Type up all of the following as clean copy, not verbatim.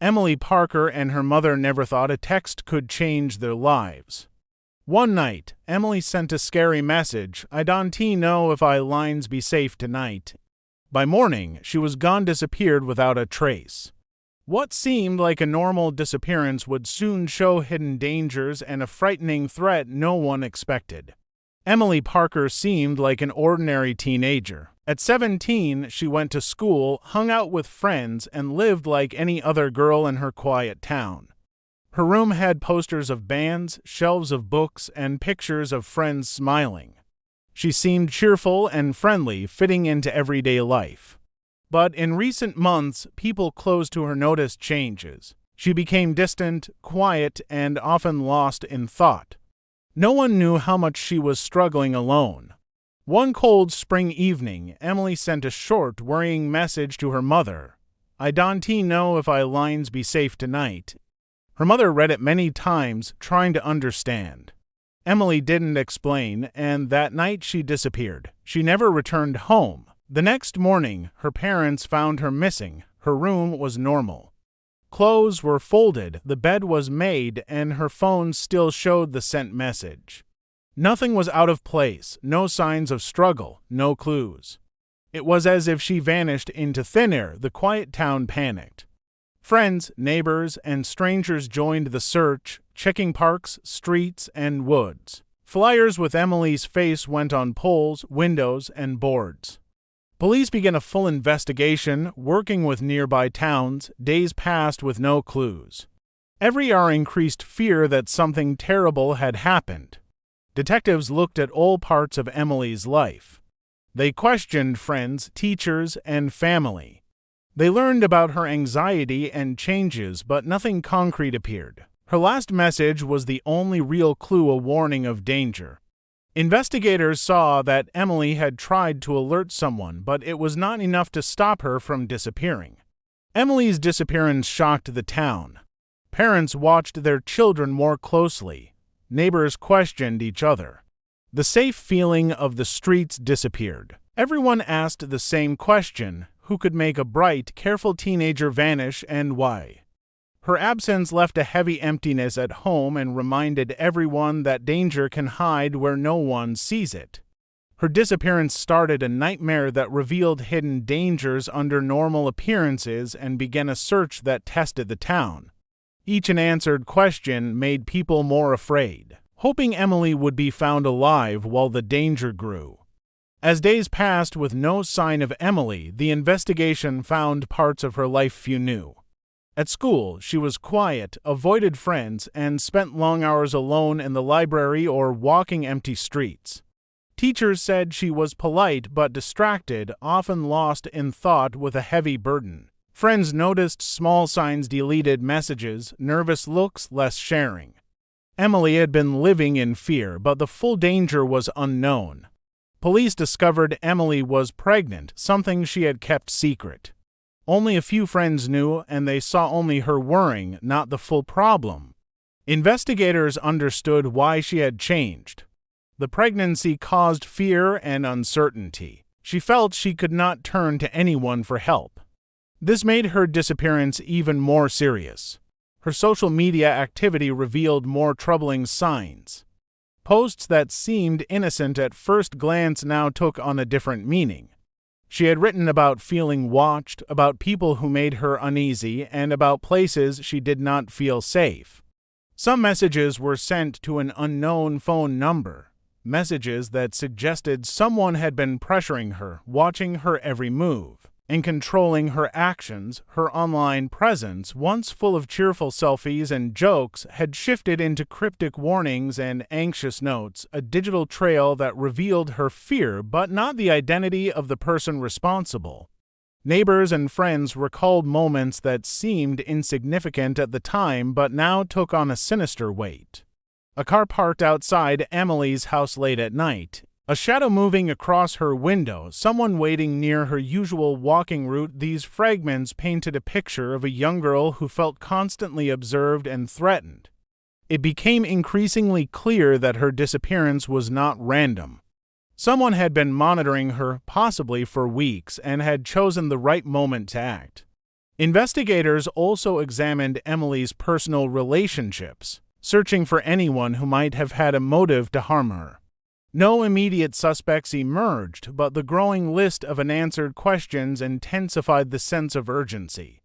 Emily Parker and her mother never thought a text could change their lives. One night, Emily sent a scary message, "I don't know if I lines be safe tonight." By morning, she was gone, disappeared without a trace. What seemed like a normal disappearance would soon show hidden dangers and a frightening threat no one expected. Emily Parker seemed like an ordinary teenager. At 17, she went to school, hung out with friends, and lived like any other girl in her quiet town. Her room had posters of bands, shelves of books, and pictures of friends smiling. She seemed cheerful and friendly, fitting into everyday life. But in recent months, people close to her noticed changes. She became distant, quiet, and often lost in thought. No one knew how much she was struggling alone. One cold spring evening, Emily sent a short, worrying message to her mother. "I don't know if I lines be safe tonight." Her mother read it many times, trying to understand. Emily didn't explain, and that night she disappeared. She never returned home. The next morning, her parents found her missing. Her room was normal. Clothes were folded, the bed was made, and her phone still showed the sent message. Nothing was out of place, no signs of struggle, no clues. It was as if she vanished into thin air. The quiet town panicked. Friends, neighbors, and strangers joined the search, checking parks, streets, and woods. Flyers with Emily's face went on poles, windows, and boards. Police began a full investigation, working with nearby towns. Days passed with no clues. Every hour increased fear that something terrible had happened. Detectives looked at all parts of Emily's life. They questioned friends, teachers, and family. They learned about her anxiety and changes, but nothing concrete appeared. Her last message was the only real clue, a warning of danger. Investigators saw that Emily had tried to alert someone, but it was not enough to stop her from disappearing. Emily's disappearance shocked the town. Parents watched their children more closely. Neighbors questioned each other. The safe feeling of the streets disappeared. Everyone asked the same question: who could make a bright, careful teenager vanish, and why? Her absence left a heavy emptiness at home and reminded everyone that danger can hide where no one sees it. Her disappearance started a nightmare that revealed hidden dangers under normal appearances and began a search that tested the town. Each unanswered question made people more afraid, hoping Emily would be found alive while the danger grew. As days passed with no sign of Emily, the investigation found parts of her life few knew. At school, she was quiet, avoided friends, and spent long hours alone in the library or walking empty streets. Teachers said she was polite but distracted, often lost in thought with a heavy burden. Friends noticed small signs: deleted messages, nervous looks, less sharing. Emily had been living in fear, but the full danger was unknown. Police discovered Emily was pregnant, something she had kept secret. Only a few friends knew, and they saw only her worrying, not the full problem. Investigators understood why she had changed. The pregnancy caused fear and uncertainty. She felt she could not turn to anyone for help. This made her disappearance even more serious. Her social media activity revealed more troubling signs. Posts that seemed innocent at first glance now took on a different meaning. She had written about feeling watched, about people who made her uneasy, and about places she did not feel safe. Some messages were sent to an unknown phone number, messages that suggested someone had been pressuring her, watching her every move, and controlling her actions. Her online presence, once full of cheerful selfies and jokes, had shifted into cryptic warnings and anxious notes, a digital trail that revealed her fear but not the identity of the person responsible. Neighbors and friends recalled moments that seemed insignificant at the time but now took on a sinister weight. A car parked outside Emily's house late at night. A shadow moving across her window, someone waiting near her usual walking route. These fragments painted a picture of a young girl who felt constantly observed and threatened. It became increasingly clear that her disappearance was not random. Someone had been monitoring her, possibly for weeks, and had chosen the right moment to act. Investigators also examined Emily's personal relationships, searching for anyone who might have had a motive to harm her. No immediate suspects emerged, but the growing list of unanswered questions intensified the sense of urgency.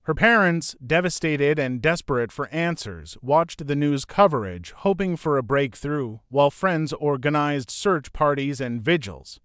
Her parents, devastated and desperate for answers, watched the news coverage, hoping for a breakthrough, while friends organized search parties and vigils.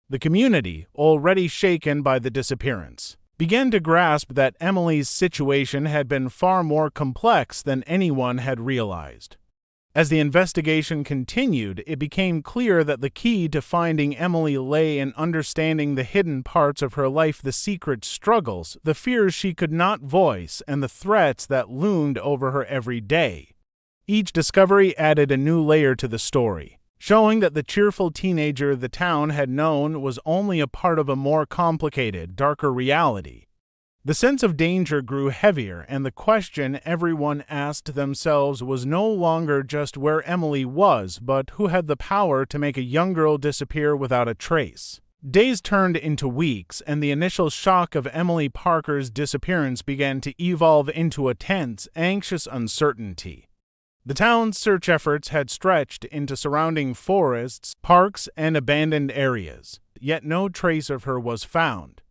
The community, already shaken by the disappearance, began to grasp that Emily's situation had been far more complex than anyone had realized. As the investigation continued, it became clear that the key to finding Emily lay in understanding the hidden parts of her life, the secret struggles, the fears she could not voice, and the threats that loomed over her every day. Each discovery added a new layer to the story, showing that the cheerful teenager the town had known was only a part of a more complicated, darker reality. The sense of danger grew heavier, and the question everyone asked themselves was no longer just where Emily was, but who had the power to make a young girl disappear without a trace. Days turned into weeks, and the initial shock of Emily Parker's disappearance began to evolve into a tense, anxious uncertainty. The town's search efforts had stretched into surrounding forests, parks, and abandoned areas, yet no trace of her was found.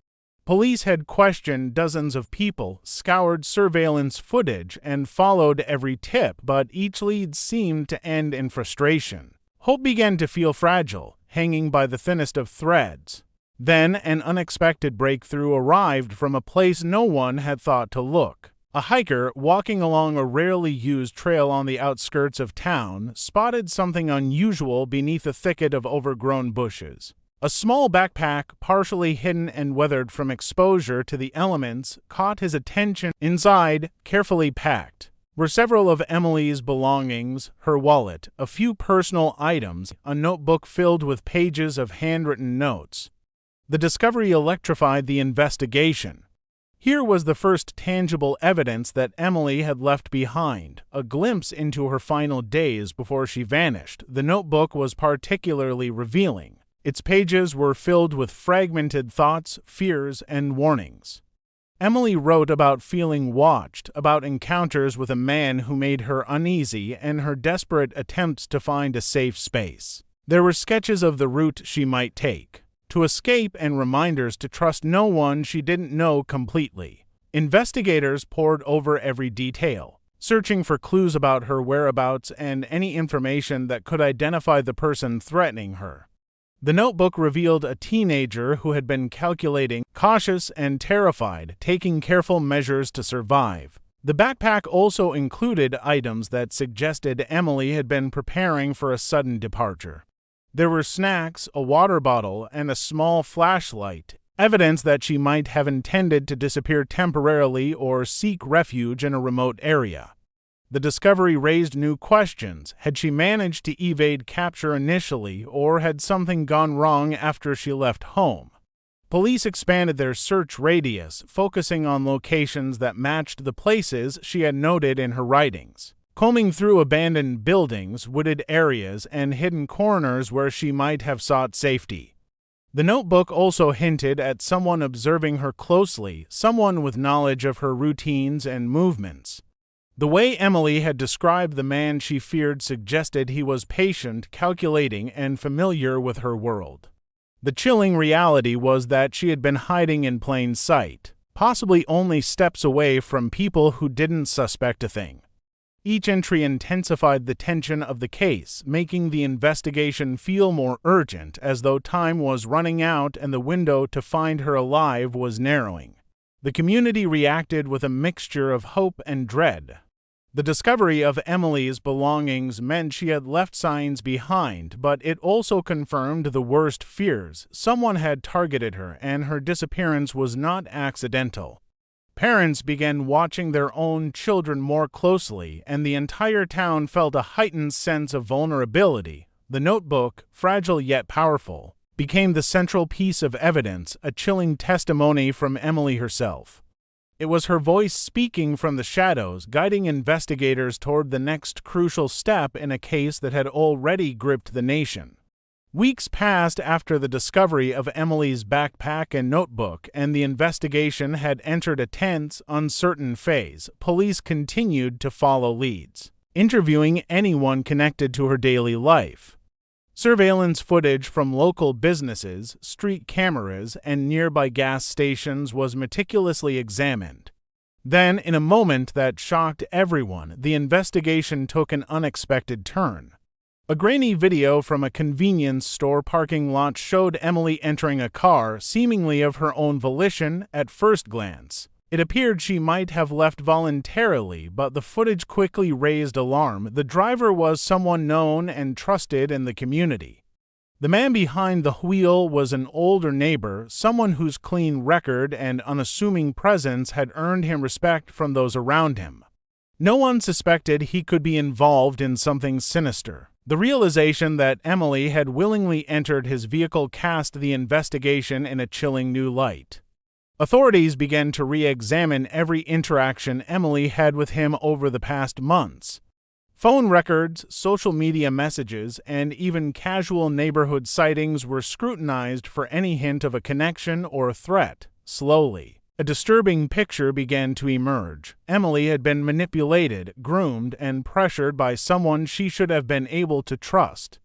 Police had questioned dozens of people, scoured surveillance footage, and followed every tip, but each lead seemed to end in frustration. Hope began to feel fragile, hanging by the thinnest of threads. Then an unexpected breakthrough arrived from a place no one had thought to look. A hiker walking along a rarely used trail on the outskirts of town spotted something unusual beneath a thicket of overgrown bushes. A small backpack, partially hidden and weathered from exposure to the elements, caught his attention. Inside, carefully packed, were several of Emily's belongings, her wallet, a few personal items, a notebook filled with pages of handwritten notes. The discovery electrified the investigation. Here was the first tangible evidence that Emily had left behind, a glimpse into her final days before she vanished. The notebook was particularly revealing. Its pages were filled with fragmented thoughts, fears, and warnings. Emily wrote about feeling watched, about encounters with a man who made her uneasy, and her desperate attempts to find a safe space. There were sketches of the route she might take to escape and reminders to trust no one she didn't know completely. Investigators pored over every detail, searching for clues about her whereabouts and any information that could identify the person threatening her. The notebook revealed a teenager who had been calculating, cautious and terrified, taking careful measures to survive. The backpack also included items that suggested Emily had been preparing for a sudden departure. There were snacks, a water bottle, and a small flashlight, evidence that she might have intended to disappear temporarily or seek refuge in a remote area. The discovery raised new questions. Had she managed to evade capture initially, or had something gone wrong after she left home? Police expanded their search radius, focusing on locations that matched the places she had noted in her writings, combing through abandoned buildings, wooded areas, and hidden corners where she might have sought safety. The notebook also hinted at someone observing her closely, someone with knowledge of her routines and movements. The way Emily had described the man she feared suggested he was patient, calculating, and familiar with her world. The chilling reality was that she had been hiding in plain sight, possibly only steps away from people who didn't suspect a thing. Each entry intensified the tension of the case, making the investigation feel more urgent, as though time was running out and the window to find her alive was narrowing. The community reacted with a mixture of hope and dread. The discovery of Emily's belongings meant she had left signs behind, but it also confirmed the worst fears. Someone had targeted her, and her disappearance was not accidental. Parents began watching their own children more closely, and the entire town felt a heightened sense of vulnerability. The notebook, fragile yet powerful, became the central piece of evidence, a chilling testimony from Emily herself. It was her voice speaking from the shadows, guiding investigators toward the next crucial step in a case that had already gripped the nation. Weeks passed after the discovery of Emily's backpack and notebook, and the investigation had entered a tense, uncertain phase. Police continued to follow leads, interviewing anyone connected to her daily life. Surveillance footage from local businesses, street cameras, and nearby gas stations was meticulously examined. Then, in a moment that shocked everyone, the investigation took an unexpected turn. A grainy video from a convenience store parking lot showed Emily entering a car, seemingly of her own volition. At first glance, it appeared she might have left voluntarily, but the footage quickly raised alarm. The driver was someone known and trusted in the community. The man behind the wheel was an older neighbor, someone whose clean record and unassuming presence had earned him respect from those around him. No one suspected he could be involved in something sinister. The realization that Emily had willingly entered his vehicle cast the investigation in a chilling new light. Authorities began to re-examine every interaction Emily had with him over the past months. Phone records, social media messages, and even casual neighborhood sightings were scrutinized for any hint of a connection or threat. Slowly, a disturbing picture began to emerge. Emily had been manipulated, groomed, and pressured by someone she should have been able to trust.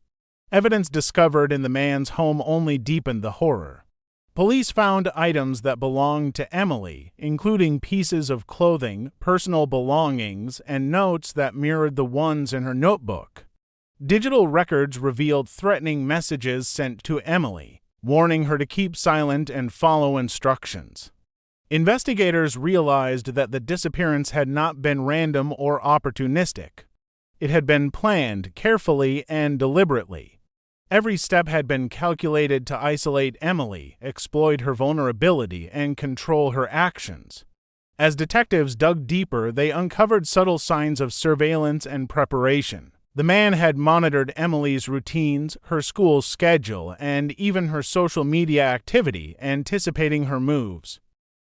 Evidence discovered in the man's home only deepened the horror. Police found items that belonged to Emily, including pieces of clothing, personal belongings, and notes that mirrored the ones in her notebook. Digital records revealed threatening messages sent to Emily, warning her to keep silent and follow instructions. Investigators realized that the disappearance had not been random or opportunistic. It had been planned carefully and deliberately. Every step had been calculated to isolate Emily, exploit her vulnerability, and control her actions. As detectives dug deeper, they uncovered subtle signs of surveillance and preparation. The man had monitored Emily's routines, her school schedule, and even her social media activity, anticipating her moves.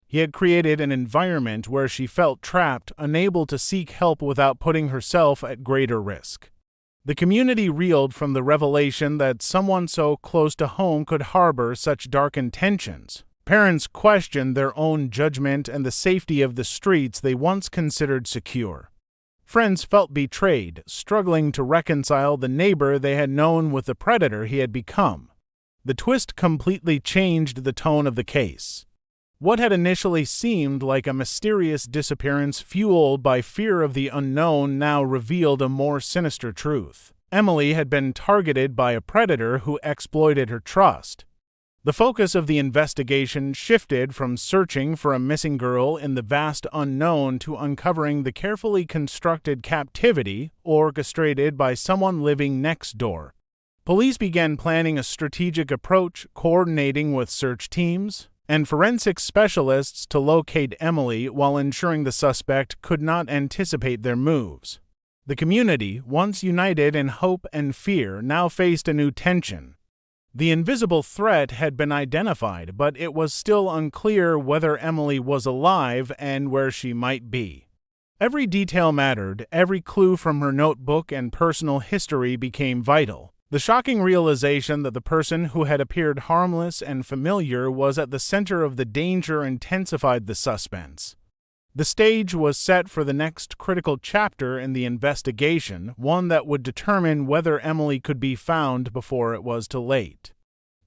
He had created an environment where she felt trapped, unable to seek help without putting herself at greater risk. The community reeled from the revelation that someone so close to home could harbor such dark intentions. Parents questioned their own judgment and the safety of the streets they once considered secure. Friends felt betrayed, struggling to reconcile the neighbor they had known with the predator he had become. The twist completely changed the tone of the case. What had initially seemed like a mysterious disappearance fueled by fear of the unknown now revealed a more sinister truth. Emily had been targeted by a predator who exploited her trust. The focus of the investigation shifted from searching for a missing girl in the vast unknown to uncovering the carefully constructed captivity orchestrated by someone living next door. Police began planning a strategic approach, coordinating with search teams and forensic specialists to locate Emily while ensuring the suspect could not anticipate their moves. The community, once united in hope and fear, now faced a new tension. The invisible threat had been identified, but it was still unclear whether Emily was alive and where she might be. Every detail mattered, every clue from her notebook and personal history became vital. The shocking realization that the person who had appeared harmless and familiar was at the center of the danger intensified the suspense. The stage was set for the next critical chapter in the investigation, one that would determine whether Emily could be found before it was too late.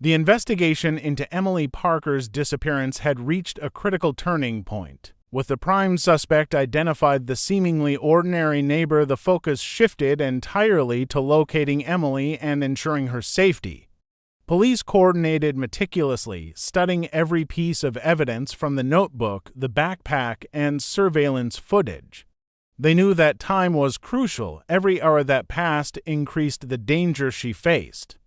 The investigation into Emily Parker's disappearance had reached a critical turning point. With the prime suspect identified, the seemingly ordinary neighbor, the focus shifted entirely to locating Emily and ensuring her safety. Police coordinated meticulously, studying every piece of evidence from the notebook, the backpack, and surveillance footage. They knew that time was crucial. Every hour that passed increased the danger she faced.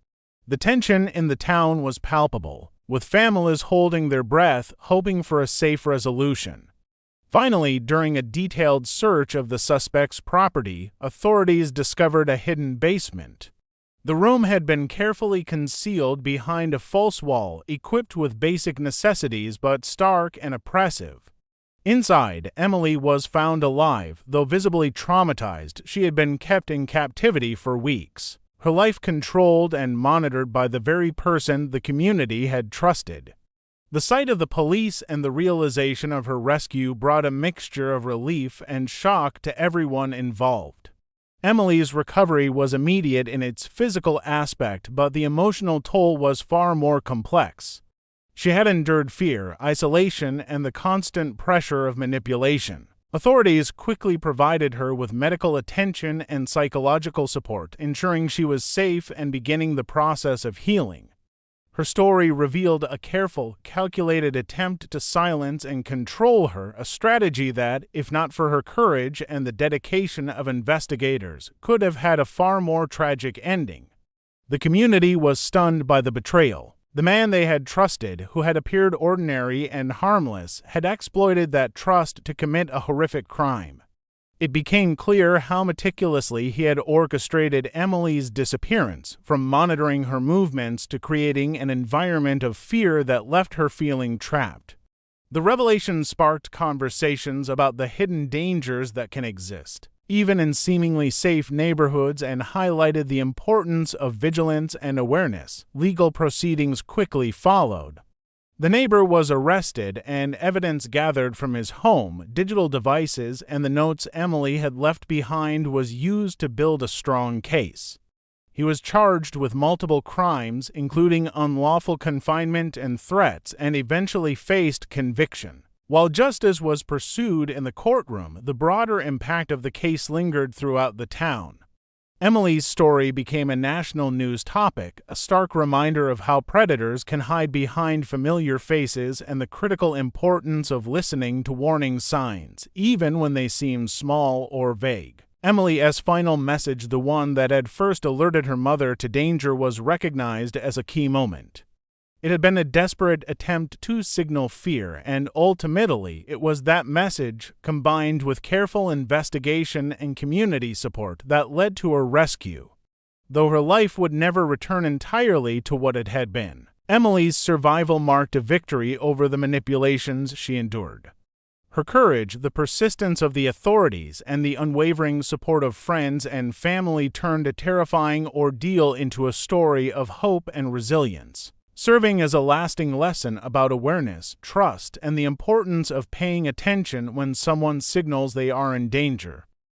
The tension in the town was palpable, with families holding their breath, hoping for a safe resolution. Finally, during a detailed search of the suspect's property, authorities discovered a hidden basement. The room had been carefully concealed behind a false wall, equipped with basic necessities but stark and oppressive. Inside, Emily was found alive, though visibly traumatized. She had been kept in captivity for weeks. her life controlled and monitored by the very person the community had trusted. The sight of the police and the realization of her rescue brought a mixture of relief and shock to everyone involved. Emily's recovery was immediate in its physical aspect, but the emotional toll was far more complex. She had endured fear, isolation, and the constant pressure of manipulation. Authorities quickly provided her with medical attention and psychological support, ensuring she was safe and beginning the process of healing. Her story revealed a careful, calculated attempt to silence and control her, a strategy that, if not for her courage and the dedication of investigators, could have had a far more tragic ending. The community was stunned by the betrayal. The man they had trusted, who had appeared ordinary and harmless, had exploited that trust to commit a horrific crime. It became clear how meticulously he had orchestrated Emily's disappearance, from monitoring her movements to creating an environment of fear that left her feeling trapped. The revelation sparked conversations about the hidden dangers that can exist, even in seemingly safe neighborhoods, and highlighted the importance of vigilance and awareness. Legal proceedings quickly followed. The neighbor was arrested, and evidence gathered from his home, digital devices, and the notes Emily had left behind was used to build a strong case. He was charged with multiple crimes, including unlawful confinement and threats, and eventually faced conviction. While justice was pursued in the courtroom, the broader impact of the case lingered throughout the town. Emily's story became a national news topic, a stark reminder of how predators can hide behind familiar faces and the critical importance of listening to warning signs, even when they seem small or vague. Emily's final message, the one that had first alerted her mother to danger, was recognized as a key moment. It had been a desperate attempt to signal fear, and ultimately it was that message, combined with careful investigation and community support, that led to her rescue. Though her life would never return entirely to what it had been, Emily's survival marked a victory over the manipulations she endured. Her courage, the persistence of the authorities, and the unwavering support of friends and family turned a terrifying ordeal into a story of hope and resilience, serving as a lasting lesson about awareness, trust, and the importance of paying attention when someone signals they are in danger.